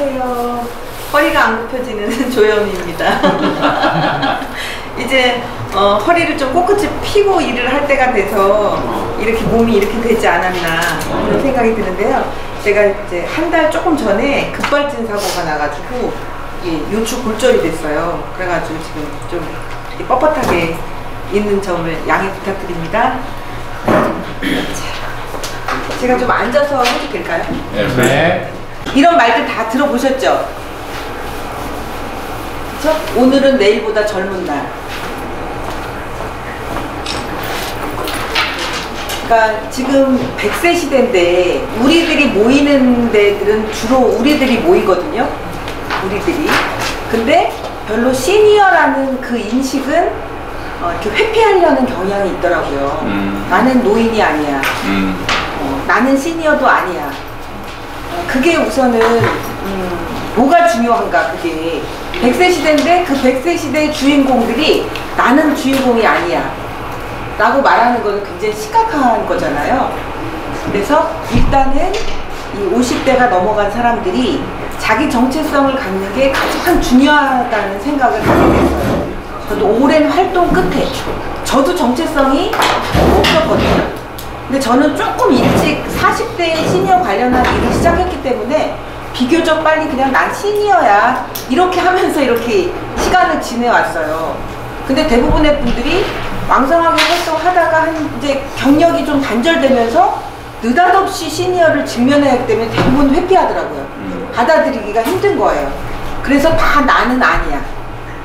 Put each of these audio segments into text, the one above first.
안녕하세요. 허리가 안 굽혀지는 조연입니다. 이제 허리를 좀 꼿꼿이 펴고 일을 할 때가 돼서 이렇게 몸이 이렇게 되지 않았나 그런 생각이 드는데요. 제가 이제 한 달 조금 전에 급발진 사고가 나가지고 요추 골절이 됐어요. 그래가지고 지금 좀 뻣뻣하게 있는 점을 양해 부탁드립니다. 제가 좀 앉아서 해도 될까요? 네. 이런 말들 다 들어보셨죠? 그쵸? 오늘은 내일보다 젊은 날. 그러니까 지금 100세 시대인데 우리들이 모이는 데들은 주로 우리들이 모이거든요. 우리들이. 근데 별로 시니어라는 그 인식은 이렇게 회피하려는 경향이 있더라고요. 나는 노인이 아니야. 나는 시니어도 아니야. 그게 우선은 뭐가 중요한가. 그게 100세 시대인데 그 100세 시대의 주인공들이 나는 주인공이 아니야 라고 말하는 거는 굉장히 심각한 거잖아요. 그래서 일단은 이 50대가 넘어간 사람들이 자기 정체성을 갖는 게 가장 중요하다는 생각을 하게 됐어요. 저도 오랜 활동 끝에 저도 정체성이 없었거든요. 근데 저는 조금 일찍 40대 시니어 관련한 일을 시작했기 때문에 비교적 빨리 그냥 난 시니어야 이렇게 하면서 이렇게 시간을 지내왔어요. 근데 대부분의 분들이 왕성하게 활동하다가 이제 경력이 좀 단절되면서 느닷없이 시니어를 직면해야 하기 때문에 대부분 회피하더라고요. 받아들이기가 힘든 거예요. 그래서 다 나는 아니야.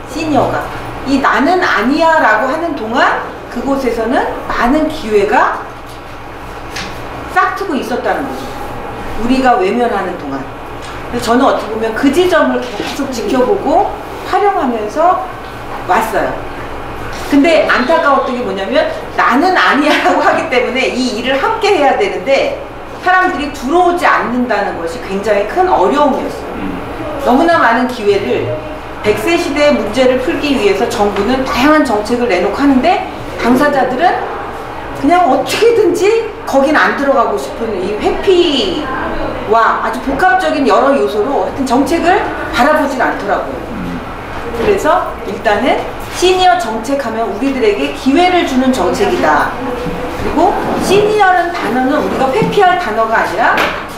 시니어가. 이 나는 아니야 라고 하는 동안 그곳에서는 많은 기회가 싹트고 있었다는 거죠. 우리가 외면하는 동안. 그래서 저는 어떻게 보면 그 지점을 계속 지켜보고 활용하면서 왔어요. 근데 안타까웠던 게 뭐냐면 나는 아니야 라고 하기 때문에 이 일을 함께 해야 되는데 사람들이 들어오지 않는다는 것이 굉장히 큰 어려움이었어요. 너무나 많은 기회를 100세 시대의 문제를 풀기 위해서 정부는 다양한 정책을 내놓고 하는데 당사자들은 그냥 어떻게든지 거긴 안 들어가고 싶은 이 회피와 아주 복합적인 여러 요소로 하여튼 정책을 바라보진 않더라고요. 그래서 일단은 시니어 정책하면 우리들에게 기회를 주는 정책이다. 그리고 시니어라는 단어는 우리가 회피할 단어가 아니라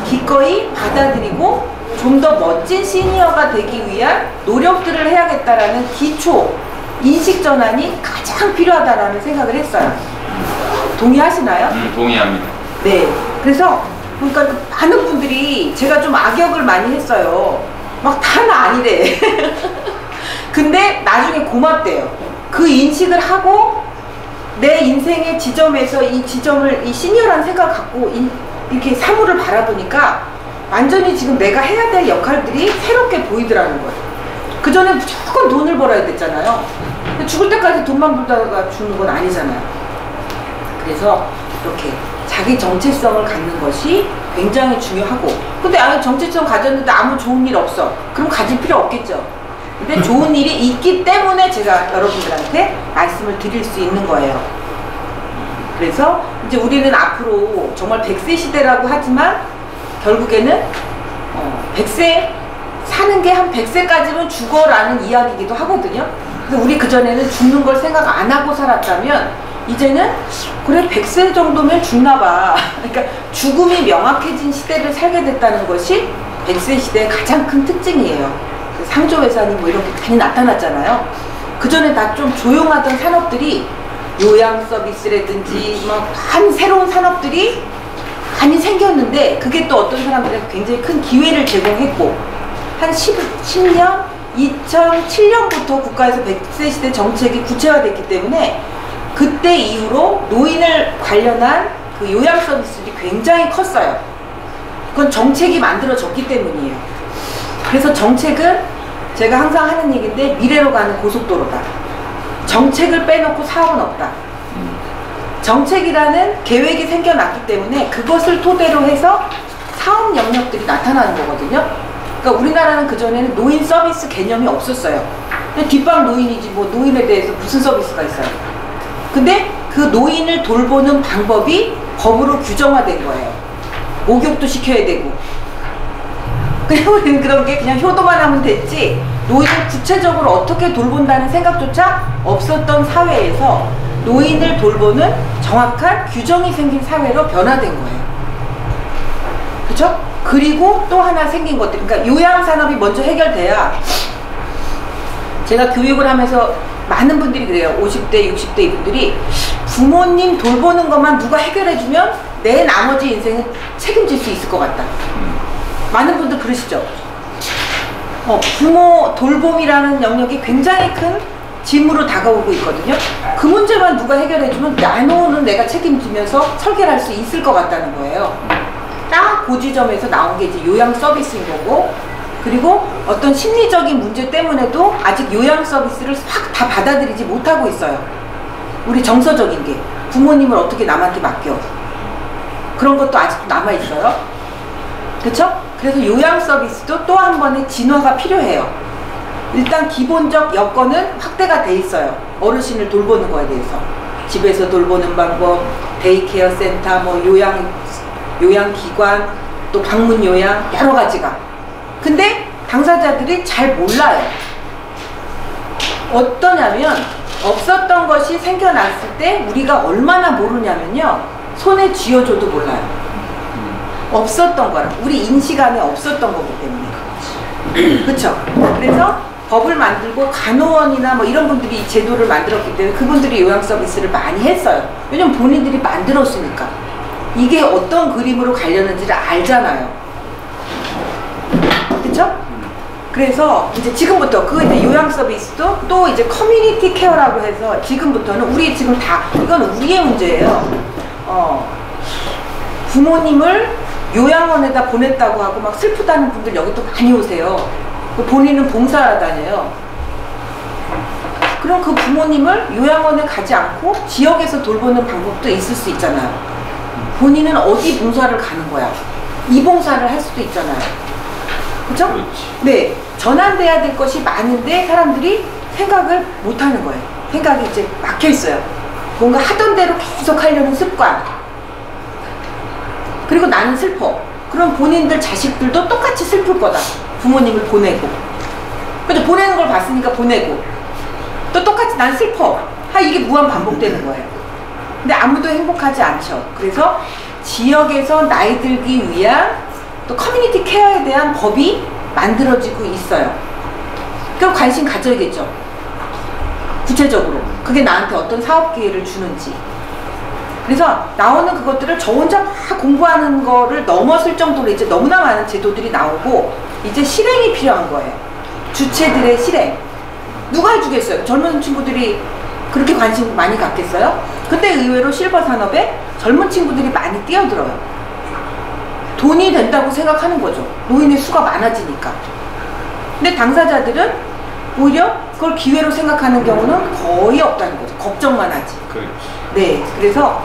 기꺼이 받아들이고 좀 더 멋진 시니어가 되기 위한 노력들을 해야겠다라는 기초 인식 전환이 가장 필요하다라는 생각을 했어요. 동의하시나요? 동의합니다. 네. 그래서 그러니까 많은 분들이 제가 좀 악역을 많이 했어요. 막 다 나 아니래. 근데 나중에 고맙대요. 그 인식을 하고 내 인생의 지점에서 이 지점을 이 시니어라는 생각을 갖고 이렇게 사물을 바라보니까 완전히 지금 내가 해야 될 역할들이 새롭게 보이더라는 거예요. 그전에 무조건 돈을 벌어야 됐잖아요. 죽을 때까지 돈만 벌다가 죽는 건 아니잖아요. 그래서 이렇게 자기 정체성을 갖는 것이 굉장히 중요하고, 근데 정체성 가졌는데 아무 좋은 일 없어. 그럼 가질 필요 없겠죠. 근데 좋은 일이 있기 때문에 제가 여러분들한테 말씀을 드릴 수 있는 거예요. 그래서 이제 우리는 앞으로 정말 100세 시대라고 하지만 결국에는 100세 사는 게 한 100세까지는 죽어라는 이야기이기도 하거든요. 그래서 우리 그전에는 죽는 걸 생각 안 하고 살았다면 이제는 그래 100세 정도면 죽나 봐. 그러니까 죽음이 명확해진 시대를 살게 됐다는 것이 100세 시대의 가장 큰 특징이에요. 상조회사니 뭐 이렇게 많이 나타났잖아요. 그전에 다 좀 조용하던 산업들이 요양 서비스라든지 막 한 새로운 산업들이 많이 생겼는데 그게 또 어떤 사람들에게 굉장히 큰 기회를 제공했고 한 10년? 2007년부터 국가에서 100세 시대 정책이 구체화됐기 때문에 그때 이후로 노인을 관련한 그 요양 서비스들이 굉장히 컸어요. 그건 정책이 만들어졌기 때문이에요. 그래서 정책은 제가 항상 하는 얘기인데 미래로 가는 고속도로다. 정책을 빼놓고 사업은 없다. 정책이라는 계획이 생겨났기 때문에 그것을 토대로 해서 사업 영역들이 나타나는 거거든요. 그러니까 우리나라는 그전에는 노인 서비스 개념이 없었어요. 그냥 뒷방 노인이지 뭐 노인에 대해서 무슨 서비스가 있어요. 근데 그 노인을 돌보는 방법이 법으로 규정화된 거예요. 목욕도 시켜야 되고 그냥 우리는 그런 게 그냥 효도만 하면 됐지 노인을 구체적으로 어떻게 돌본다는 생각조차 없었던 사회에서 노인을 돌보는 정확한 규정이 생긴 사회로 변화된 거예요. 그렇죠? 그리고 또 하나 생긴 것들, 그러니까 요양산업이 먼저 해결돼야, 제가 교육을 하면서 많은 분들이 그래요. 50대, 60대 이분들이 부모님 돌보는 것만 누가 해결해주면 내 나머지 인생은 책임질 수 있을 것 같다. 많은 분들 그러시죠? 부모 돌봄이라는 영역이 굉장히 큰 짐으로 다가오고 있거든요. 그 문제만 누가 해결해주면 나노는 내가 책임지면서 설계를 할 수 있을 것 같다는 거예요. 딱 그 지점에서 나온 게 이제 요양 서비스인 거고, 그리고 어떤 심리적인 문제 때문에도 아직 요양 서비스를 확 다 받아들이지 못하고 있어요. 우리 정서적인 게 부모님을 어떻게 남한테 맡겨, 그런 것도 아직도 남아있어요. 그쵸? 그래서 요양 서비스도 또 한 번의 진화가 필요해요. 일단 기본적 여건은 확대가 돼 있어요. 어르신을 돌보는 거에 대해서 집에서 돌보는 방법, 데이케어 센터, 뭐 요양기관, 또 방문 요양, 여러 가지가. 근데 당사자들이 잘 몰라요. 어떠냐면 없었던 것이 생겨났을 때 우리가 얼마나 모르냐면요, 손에 쥐어줘도 몰라요. 없었던 거라, 우리 인식 안에 없었던 거기 때문에. 그쵸? 그래서 법을 만들고 간호원이나 뭐 이런 분들이 이 제도를 만들었기 때문에 그분들이 요양 서비스를 많이 했어요. 왜냐면 본인들이 만들었으니까. 이게 어떤 그림으로 가려는지를 알잖아요. 그쵸? 그래서 이제 지금부터 그 이제 요양 서비스도 또 이제 커뮤니티 케어라고 해서 지금부터는 우리 지금 다, 이건 우리의 문제예요. 부모님을 요양원에다 보냈다고 하고 막 슬프다는 분들 여기 또 많이 오세요. 본인은 봉사하러 다녀요. 그럼 그 부모님을 요양원에 가지 않고 지역에서 돌보는 방법도 있을 수 있잖아요. 본인은 어디 봉사를 가는 거야? 이 봉사를 할 수도 있잖아요. 그죠? 네. 전환돼야 될 것이 많은데 사람들이 생각을 못 하는 거예요. 생각이 이제 막혀 있어요. 뭔가 하던 대로 계속 하려는 습관. 그리고 나는 슬퍼. 그럼 본인들 자식들도 똑같이 슬플 거다. 부모님을 보내고. 그죠? 보내는 걸 봤으니까 보내고. 또 똑같이 난 슬퍼. 이게 무한 반복되는 거예요. 근데 아무도 행복하지 않죠. 그래서 지역에서 나이 들기 위한 또 커뮤니티 케어에 대한 법이 만들어지고 있어요. 그럼 관심 가져야겠죠. 구체적으로 그게 나한테 어떤 사업 기회를 주는지. 그래서 나오는 그것들을 저 혼자 막 공부하는 거를 넘어설 정도로 이제 너무나 많은 제도들이 나오고 이제 실행이 필요한 거예요. 주체들의 실행. 누가 해주겠어요? 젊은 친구들이 그렇게 관심 많이 갖겠어요? 근데 의외로 실버 산업에 젊은 친구들이 많이 뛰어들어요. 돈이 된다고 생각하는 거죠. 노인의 수가 많아지니까. 근데 당사자들은 오히려 그걸 기회로 생각하는 경우는 거의 없다는 거죠. 걱정만 하지. 그렇지. 네, 그래서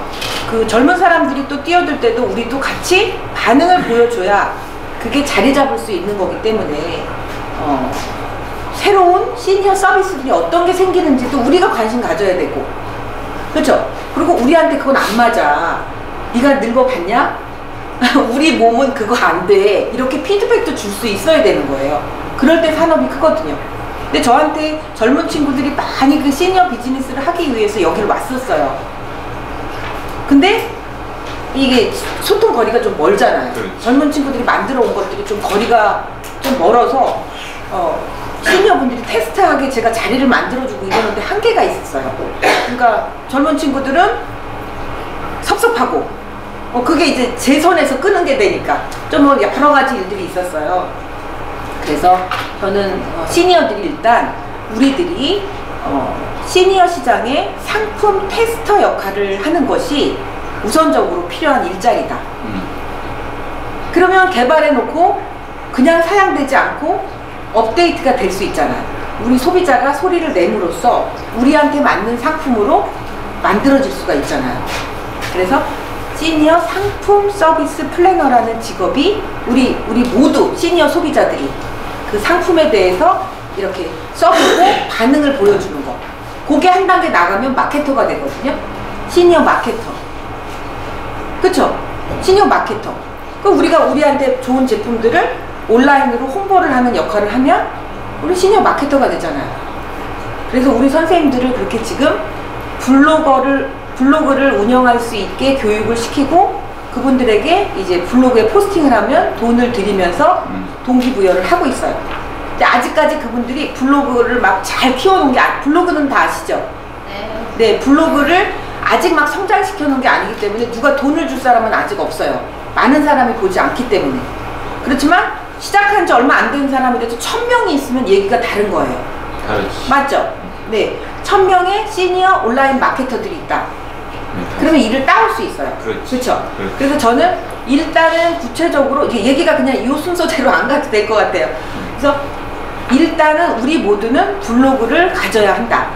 그 젊은 사람들이 또 뛰어들 때도 우리도 같이 반응을 보여줘야 그게 자리 잡을 수 있는 거기 때문에 새로운 시니어 서비스들이 어떤 게 생기는지도 우리가 관심 가져야 되고, 그렇죠? 그리고 우리한테 그건 안 맞아. 네가 늙어봤냐? 우리 몸은 그거 안 돼. 이렇게 피드백도 줄 수 있어야 되는 거예요. 그럴 때 산업이 크거든요. 근데 저한테 젊은 친구들이 많이 그 시니어 비즈니스를 하기 위해서 여기를 왔었어요. 근데 이게 소통 거리가 좀 멀잖아요. 그렇지. 젊은 친구들이 만들어 온 것들이 좀 거리가 좀 멀어서 시니어분들이 테스트하게 제가 자리를 만들어주고 이러는데 한계가 있었어요. 그러니까 젊은 친구들은 섭섭하고 그게 이제 제 손에서 끄는 게 되니까 좀 여러 가지 일들이 있었어요. 그래서 저는 시니어들이 일단 우리들이 시니어 시장의 상품 테스터 역할을 하는 것이 우선적으로 필요한 일자리다. 그러면 개발해 놓고 그냥 사양되지 않고 업데이트가 될 수 있잖아요. 우리 소비자가 소리를 내므로써 우리한테 맞는 상품으로 만들어질 수가 있잖아요. 그래서 시니어 상품 서비스 플래너라는 직업이 우리 모두 시니어 소비자들이 그 상품에 대해서 이렇게 써보고 반응을 보여주는 거. 그게 한 단계 나가면 마케터가 되거든요. 시니어 마케터. 그쵸? 시니어 마케터. 그럼 우리가 우리한테 좋은 제품들을 온라인으로 홍보를 하는 역할을 하면 우리 시니어 마케터가 되잖아요. 그래서 우리 선생님들을 그렇게 지금 블로그를 운영할 수 있게 교육을 시키고 그분들에게 이제 블로그에 포스팅을 하면 돈을 들이면서 동기부여를 하고 있어요. 근데 아직까지 그분들이 블로그를 막 잘 키워놓은 게 블로그는 다 아시죠? 네, 블로그를 아직 막 성장시켜 놓은 게 아니기 때문에 누가 돈을 줄 사람은 아직 없어요. 많은 사람이 보지 않기 때문에. 그렇지만 시작한 지 얼마 안 된 사람이라도 1000명이 있으면 얘기가 다른 거예요. 다르지. 맞죠? 네, 1000명의 시니어 온라인 마케터들이 있다. 그러면 일을 따올 수 있어요. 그렇죠? 그래서 저는 일단은 구체적으로 이게 얘기가 그냥 이 순서대로 안 가도 될 것 같아요. 그래서 일단은 우리 모두는 블로그를 가져야 한다.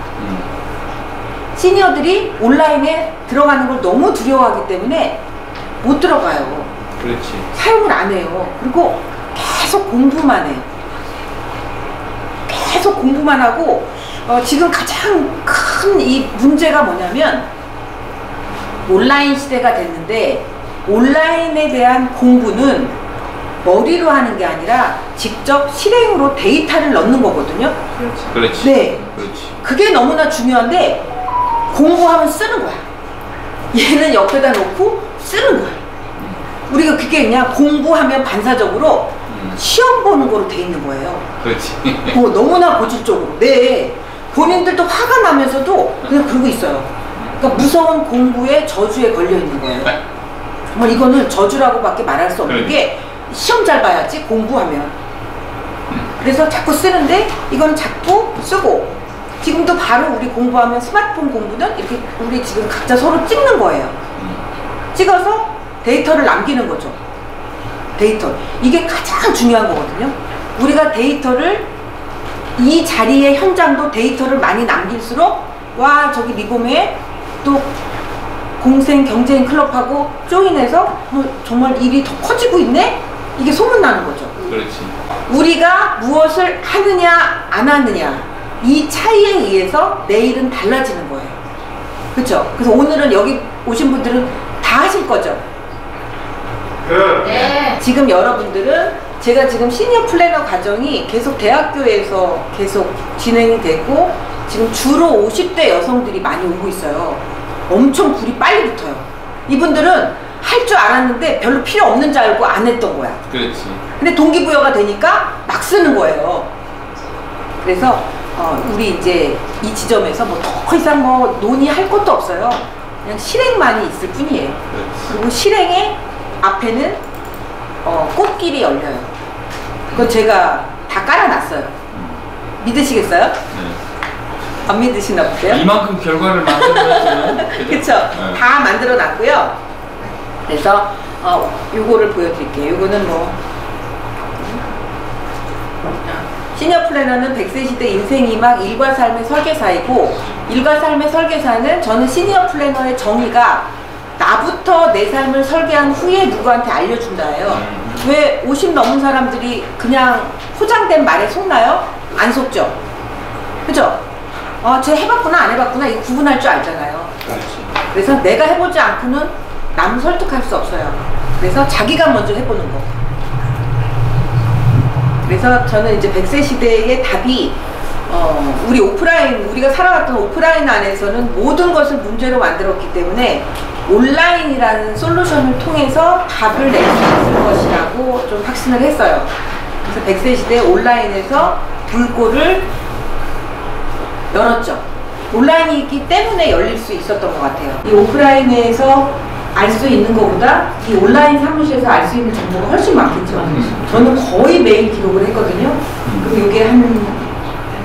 시니어들이 온라인에 들어가는 걸 너무 두려워하기 때문에 못 들어가요. 그렇지. 사용을 안 해요. 그리고 계속 공부만 해요. 계속 공부만 하고 지금 가장 큰 이 문제가 뭐냐면 온라인 시대가 됐는데 온라인에 대한 공부는 머리로 하는 게 아니라 직접 실행으로 데이터를 넣는 거거든요. 그렇지. 네. 그렇지. 그게 너무나 중요한데 공부하면 쓰는 거야. 얘는 옆에다 놓고 쓰는 거야. 우리가 그게 그냥 공부하면 반사적으로 시험 보는 거로 돼 있는 거예요. 그렇지. 너무나 고질적으로. 네. 본인들도 화가 나면서도 그냥 그러고 있어요. 그러니까 무서운 공부의 저주에 걸려 있는 거예요. 정말 이거는 저주라고밖에 말할 수 없는 게 시험 잘 봐야지 공부하면. 그래서 자꾸 쓰는데 이건 자꾸 쓰고 지금도 바로 우리 공부하면 스마트폰 공부는 이렇게 우리 지금 각자 서로 찍는 거예요. 찍어서 데이터를 남기는 거죠. 데이터. 이게 가장 중요한 거거든요. 우리가 데이터를 이 자리의 현장도 데이터를 많이 남길수록 와 저기 리봄에 또 공생 경쟁 클럽하고 조인해서 정말 일이 더 커지고 있네? 이게 소문나는 거죠. 그렇지. 우리가 무엇을 하느냐 안 하느냐 이 차이에 의해서 내일은 달라지는 거예요. 그렇죠? 그래서 오늘은 여기 오신 분들은 다 하실 거죠? 네. 지금 여러분들은 제가 지금 시니어 플래너 과정이 계속 대학교에서 계속 진행이 되고 지금 주로 50대 여성들이 많이 오고 있어요. 엄청 불이 빨리 붙어요. 이분들은 할 줄 알았는데 별로 필요 없는 줄 알고 안 했던 거야. 그렇지. 근데 동기부여가 되니까 막 쓰는 거예요. 그래서 우리 이제 이 지점에서 뭐 더 이상 뭐 논의할 것도 없어요. 그냥 실행만이 있을 뿐이에요. 그렇지. 그리고 실행의 앞에는 꽃길이 열려요. 그건 제가 다 깔아놨어요. 믿으시겠어요? 네. 안 믿으시나 보세요? 이만큼 결과를 만들어냈으면 그쵸? 네. 다 만들어 놨고요. 그래서 요거를 보여드릴게요. 요거는 뭐 시니어 플래너는 100세 시대 인생이막 일과 삶의 설계사이고 일과 삶의 설계사는 저는 시니어 플래너의 정의가 나부터 내 삶을 설계한 후에 누구한테 알려준다예요. 왜 50 넘은 사람들이 그냥 포장된 말에 속나요? 안 속죠? 그죠? 쟤 해봤구나 안 해봤구나 이거 구분할 줄 알잖아요. 그렇지. 그래서 내가 해보지 않고는 남 설득할 수 없어요. 그래서 자기가 먼저 해보는 거. 그래서 저는 이제 100세 시대의 답이 우리 오프라인, 우리가 살아왔던 오프라인 안에서는 모든 것을 문제로 만들었기 때문에 온라인이라는 솔루션을 통해서 답을 낼 수 있을 것이라고 좀 확신을 했어요. 그래서 100세 시대 온라인에서 불꽃을 열었죠. 온라인이기 때문에 열릴 수 있었던 것 같아요. 이 오프라인에서 알 수 있는 것보다 이 온라인 사무실에서 알 수 있는 정보가 훨씬 많겠죠. 저는 거의 매일 기록을 했거든요. 그리고 이게 한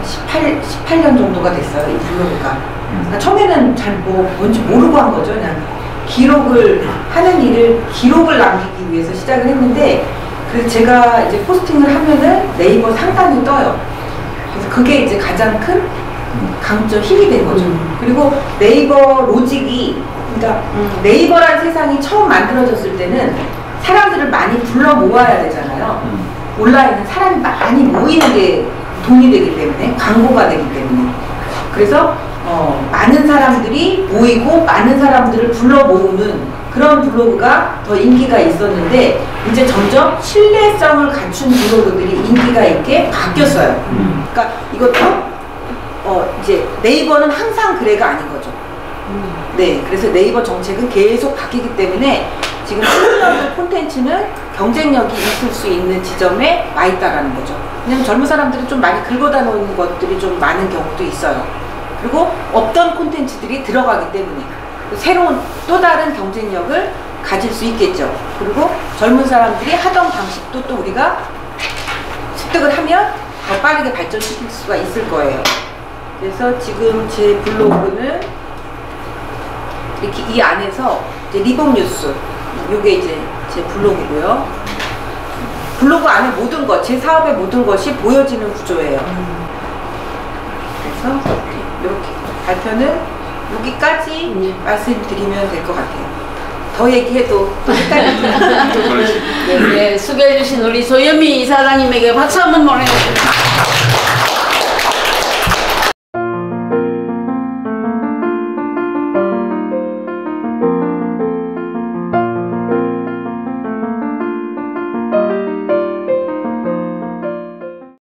18년 정도가 됐어요. 이 블로그가. 그러니까 처음에는 잘 뭔지 모르고 한 거죠. 그냥 기록을 하는 일을 기록을 남기기 위해서 시작을 했는데 그래서 제가 이제 포스팅을 하면은 네이버 상단이 떠요. 그래서 그게 이제 가장 큰 강점 힘이 된 거죠. 그리고 네이버 로직이 그러니까 네이버라는 세상이 처음 만들어졌을 때는 사람들을 많이 불러 모아야 되잖아요. 온라인은 사람이 많이 모이는 게 돈이 되기 때문에 광고가 되기 때문에 그래서 많은 사람들이 모이고 많은 사람들을 불러 모으는 그런 블로그가 더 인기가 있었는데 이제 점점 신뢰성을 갖춘 블로그들이 인기가 있게 바뀌었어요. 그러니까 이것도 이제 네이버는 항상 그래가 아닌 거죠. 네, 그래서 네이버 정책은 계속 바뀌기 때문에 지금 청소년 콘텐츠는 경쟁력이 있을 수 있는 지점에 와 있다라는 거죠. 그냥 젊은 사람들이 좀 많이 긁어다 놓은 것들이 좀 많은 경우도 있어요. 그리고 없던 콘텐츠들이 들어가기 때문에 새로운 또 다른 경쟁력을 가질 수 있겠죠. 그리고 젊은 사람들이 하던 방식도 또 우리가 습득을 하면 더 빠르게 발전시킬 수가 있을 거예요. 그래서 지금 제 블로그는 이렇게 이 안에서 이제 리본 뉴스, 요게 이제 제 블로그고요. 블로그 안에 모든 것, 제 사업의 모든 것이 보여지는 구조예요. 그래서 이렇게 발표는 여기까지 말씀드리면 될 것 같아요. 더 얘기해도 또 헷갈리니까. 그렇지. 네, 수고해주신 우리 조현미 이사장님에게 박수 한번 보내주세요.